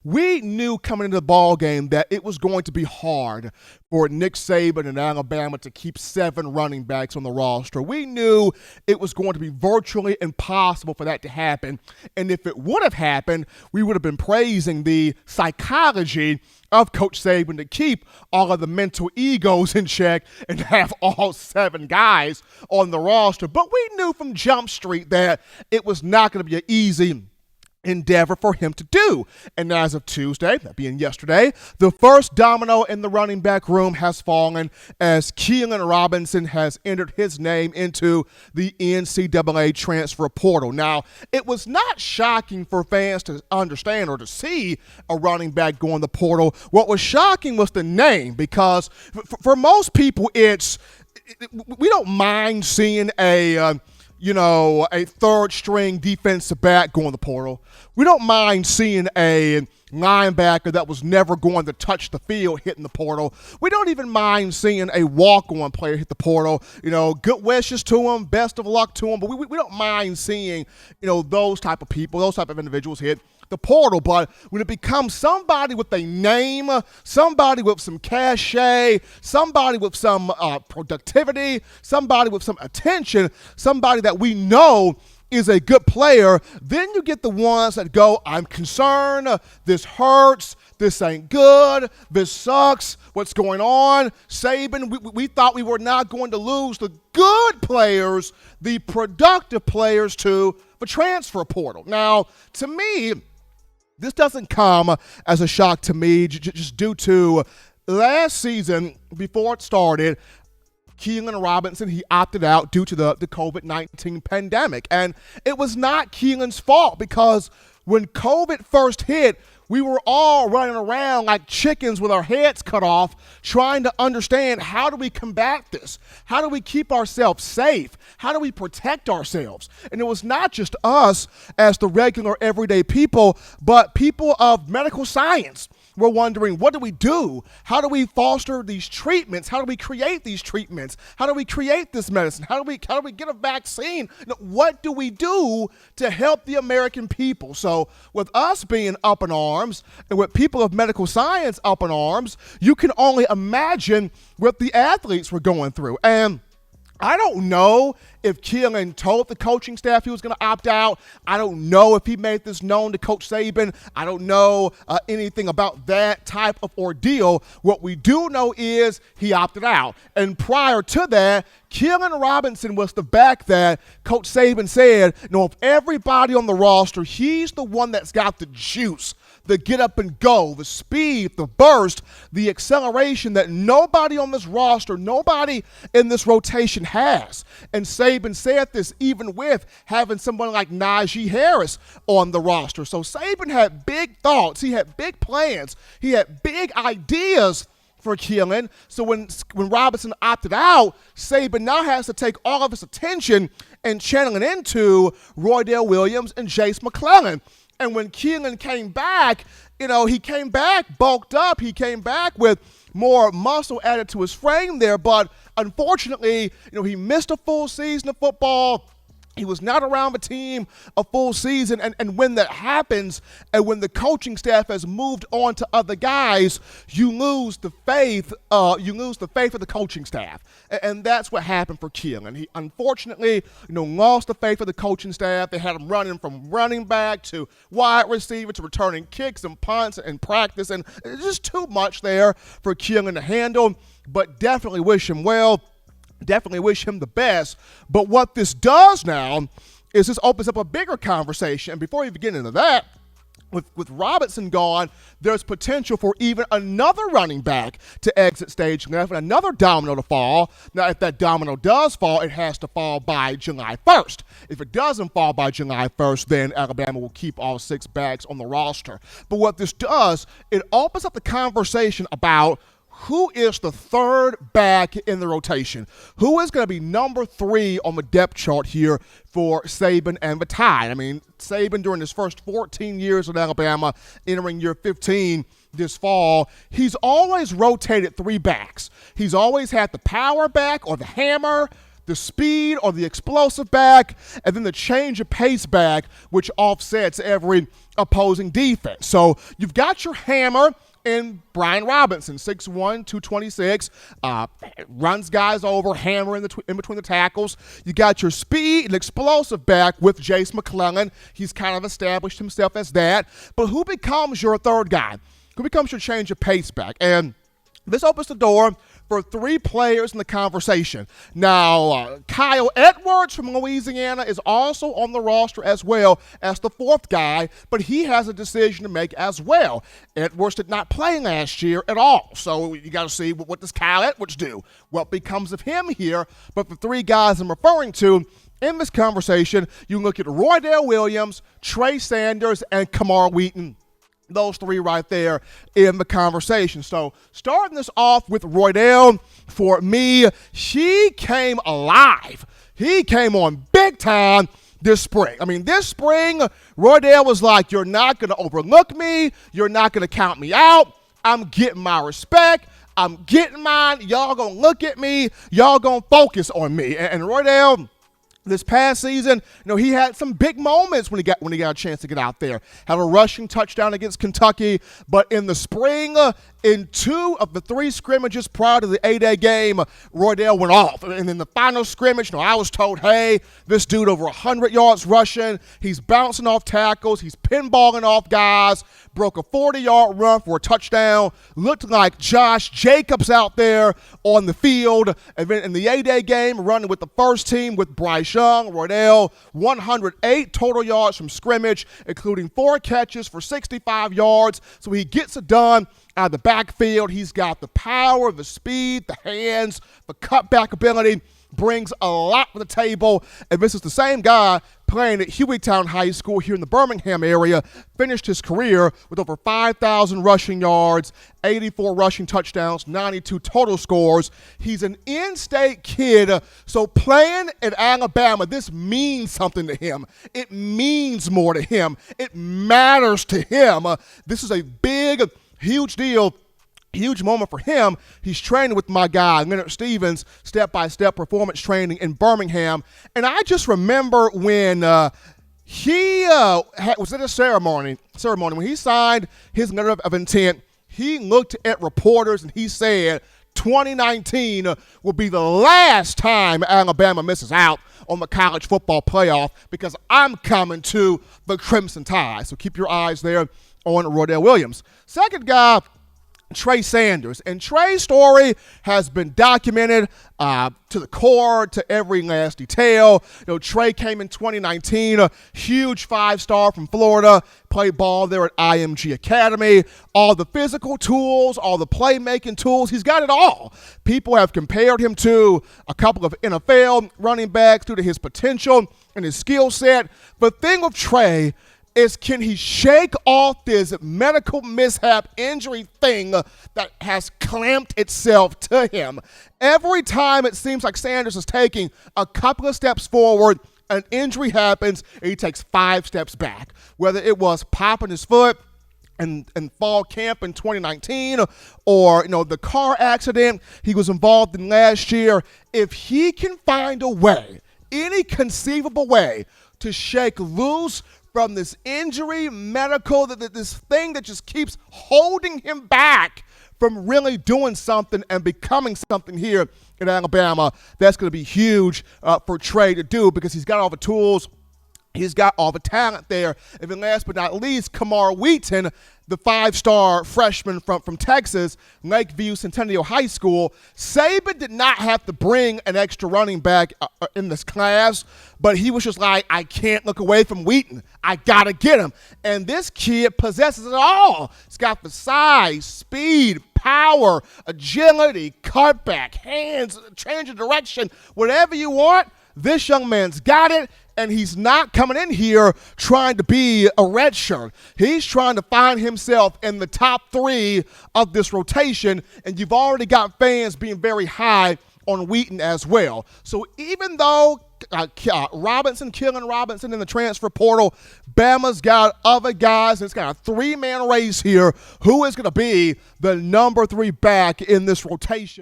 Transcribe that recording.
We knew coming into the ball game that it was going to be hard for Nick Saban and Alabama to keep 7 running backs on the roster. We knew it was going to be virtually impossible for that to happen. And if it would have happened, we would have been praising the psychology of Coach Saban to keep all of the mental egos in check and have all 7 guys on the roster. But we knew from Jump Street that it was not going to be an easy endeavor for him to do. And as of Tuesday, that being yesterday, the first domino in the running back room has fallen as Keilan Robinson has entered his name into the NCAA transfer portal. Now, it was not shocking for fans to understand or to see a running back go in the portal. What was shocking was the name, because for most people, we don't mind seeing a third string defensive back go in the portal. We don't mind seeing a linebacker that was never going to touch the field hitting the portal. We don't even mind seeing a walk-on player hit the portal. Good wishes to him, best of luck to him, but we don't mind seeing, those type of people, those type of individuals hit the portal. But when it becomes somebody with a name, somebody with some cachet, somebody with some productivity, somebody with some attention, somebody that we know is a good player, then you get the ones that go, I'm concerned, this hurts, this ain't good, this sucks, what's going on? Saban, we thought we were not going to lose the good players, the productive players to the transfer portal. Now, to me, this doesn't come as a shock to me, just due to last season, before it started, Keilan Robinson, he opted out due to the COVID-19 pandemic. And it was not Keilan's fault, because when COVID first hit, we were all running around like chickens with our heads cut off, trying to understand, how do we combat this? How do we keep ourselves safe? How do we protect ourselves? And it was not just us as the regular everyday people, but people of medical science. We're wondering, what do we do? How do we foster these treatments? How do we create these treatments? How do we create this medicine? How do we get a vaccine? What do we do to help the American people? So with us being up in arms and with people of medical science up in arms, you can only imagine what the athletes were going through. And I don't know if Keilan told the coaching staff he was going to opt out. I don't know if he made this known to Coach Saban. I don't know anything about that type of ordeal. What we do know is he opted out. And prior to that, Keilan Robinson was the back that Coach Saban said, of everybody on the roster, he's the one that's got the juice, the get up and go, the speed, the burst, the acceleration that nobody on this roster, nobody in this rotation has. And Saban said this even with having someone like Najee Harris on the roster. So Saban had big thoughts. He had big plans. He had big ideas for Keilan. So when Robinson opted out, Saban now has to take all of his attention and channel it into Roydell Williams and Jace McClellan. And when Keilan came back, he came back bulked up. He came back with more muscle added to his frame there. But unfortunately, he missed a full season of football. He was not around the team a full season, and when that happens, and when the coaching staff has moved on to other guys, you lose the faith. You lose the faith of the coaching staff, and that's what happened for Keilan. He unfortunately, lost the faith of the coaching staff. They had him running from running back to wide receiver to returning kicks and punts and practice, and it's just too much there for Keilan to handle. But definitely wish him well. Definitely wish him the best. But what this does now is this opens up a bigger conversation. And before we even get into that, with Robinson gone, there's potential for even another running back to exit stage left and another domino to fall. Now, if that domino does fall, it has to fall by July 1st. If it doesn't fall by July 1st, then Alabama will keep all 6 backs on the roster. But what this does, it opens up the conversation about who is the third back in the rotation? Who is going to be number 3 on the depth chart here for Saban and the Tide? I mean, Saban, during his first 14 years at Alabama, entering year 15 this fall, he's always rotated 3 backs. He's always had the power back or the hammer, the speed or the explosive back, and then the change of pace back, which offsets every opposing defense. So you've got your hammer in Brian Robinson, 6'1", 226, runs guys over, hammer in between the tackles. You got your speed and explosive back with Jace McClellan. He's kind of established himself as that. But who becomes your third guy? Who becomes your change of pace back? And this opens the door for 3 players in the conversation. Now, Kyle Edwards from Louisiana is also on the roster as well as the 4th guy, but he has a decision to make as well. Edwards did not play last year at all, so you got to see what does Kyle Edwards do? What becomes of him here? But the 3 guys I'm referring to in this conversation, you can look at Roydell Williams, Trey Sanders, and Kamar Wheaton. Those 3 right there in the conversation. So starting this off with Roydell, for me, he came alive. He came on big time this spring. I mean, this spring, Roydell was like, you're not going to overlook me. You're not going to count me out. I'm getting my respect. I'm getting mine. Y'all going to look at me. Y'all going to focus on me. And Roydell, this past season, he had some big moments when he got a chance to get out there. Had a rushing touchdown against Kentucky, but in the spring, in 2 of the 3 scrimmages prior to the A-Day game, Roydell went off. And in the final scrimmage, I was told, hey, this dude over 100 yards rushing. He's bouncing off tackles. He's pinballing off guys. Broke a 40-yard run for a touchdown. Looked like Josh Jacobs out there on the field. And then in the A-Day game, running with the first team with Bryce Young, Roydell, 108 total yards from scrimmage, including 4 catches for 65 yards. So he gets it done out of the backfield. He's got the power, the speed, the hands, the cutback ability, brings a lot to the table. And this is the same guy playing at Hueytown High School here in the Birmingham area, finished his career with over 5,000 rushing yards, 84 rushing touchdowns, 92 total scores. He's an in-state kid, so playing at Alabama, this means something to him. It means more to him. It matters to him. This is a big, huge deal. Huge moment for him. He's training with my guy, Leonard Stevens, step-by-step performance training in Birmingham. And I just remember when he was at a ceremony, when he signed his letter of intent, he looked at reporters and he said 2019 will be the last time Alabama misses out on the college football playoff because I'm coming to the Crimson Tide. So keep your eyes there on Roydell Williams. Second guy, Trey Sanders. And Trey's story has been documented to the core, to every last detail. Trey came in 2019, a huge 5-star from Florida, played ball there at IMG Academy. All the physical tools, all the playmaking tools, he's got it all. People have compared him to a couple of NFL running backs due to his potential and his skill set. The thing with Trey is, can he shake off this medical mishap injury thing that has clamped itself to him? Every time it seems like Sanders is taking a couple of steps forward, an injury happens, and he takes 5 steps back. Whether it was popping his foot in fall camp in 2019 or, the car accident he was involved in last year, if he can find a way, any conceivable way, to shake loose from this injury, medical, this thing that just keeps holding him back from really doing something and becoming something here in Alabama, that's going to be huge for Trey to do because he's got all the tools. He's got all the talent there. And then last but not least, Kamar Wheaton, the 5-star freshman from Texas, Lakeview Centennial High School. Saban did not have to bring an extra running back in this class, but he was just like, I can't look away from Wheaton. I got to get him. And this kid possesses it all. He's got the size, speed, power, agility, cutback, hands, change of direction, whatever you want. This young man's got it, and he's not coming in here trying to be a redshirt. He's trying to find himself in the top 3 of this rotation, and you've already got fans being very high on Wheaton as well. So even though Keilan Robinson in the transfer portal, Bama's got other guys, and it's got a 3-man race here. Who is going to be the number 3 back in this rotation?